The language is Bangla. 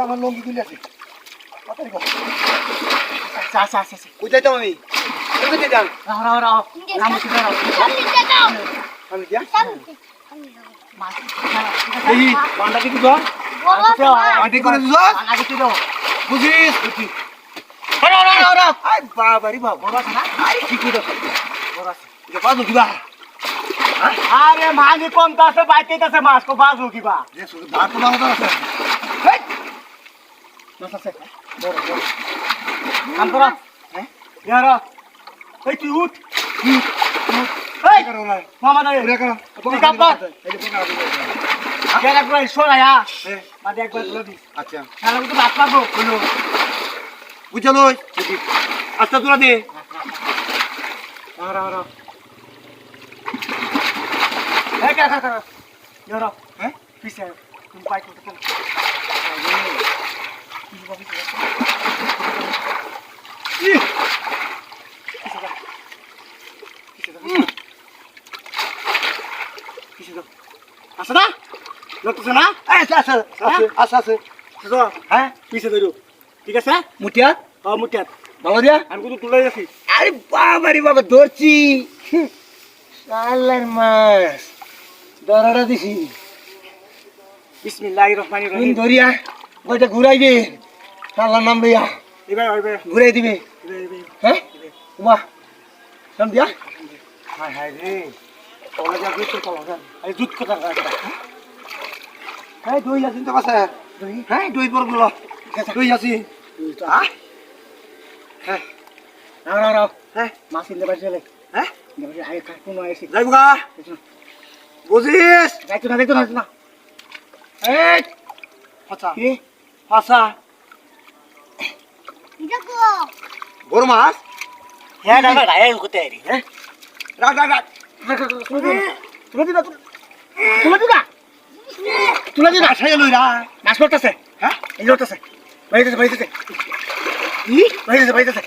আমার লঙ্গি তুলে আছে কোথায় তো আমি কোথায় যান বুঝিস বাবারি বাবা আরে মানি কোন আছে বাইতে আছে মাছ কো বাজু কিবা ভাত বানাতে আছে মাছ আছে বড় বড় কাম করা হ্যাঁ ইয়ারা এই তুই উঠ এই করো না মামা না রে করো তুই কাম কর একবার সরায়া বাদে একবার লবি আচ্ছা তাহলে তো ভাত পাবো বলো বুঝলো আস্তে তোরা দে আরা এই কা ইয়ারা হ্যাঁ পিছে তুমি বাইক করতে কেন আছে না লড়তেছে না আছে হ্যাঁ পিছে ধরো ঠিক আছে মুটিয়া মুটিয়া বাবা দিয়া আমি কিন্তু তুলে যাচ্ছি আরে বাবারি বাবা ধরছি সালার মাছ ধরাটা দিছি বিসমিল্লাহির রহমানির তুমি রহিম ধরিয়া ওইটা ঘুরাইবে সালার নাম লইয়া এবার ঘুরাই দিবে হ্যাঁ বাহ নাম দিয়া হায় হায় রে তোলা যা দুধ তোলা যা এই দুধ কথা হ্যাঁ দই আছি তো কাছে হ্যাঁ দই পর গুলো দই আছি হ্যাঁ রাও হ্যাঁ মাছ ইন্দে বাড়ি চলে হ্যাঁ আগে কোনো আইছি যাইব গা বুঝিস যাইতো না এই ফাঁসা কি ফাঁসা বড় মাছ হ্যাঁ না না এই কোতে আইরি হ্যাঁ রাখ রাখ রাখ তুলে দিনা আসাই লই রা মাছ পড়তেছে হ্যাঁ এই লড়তেছে বাইতেছে ই বাইতেছে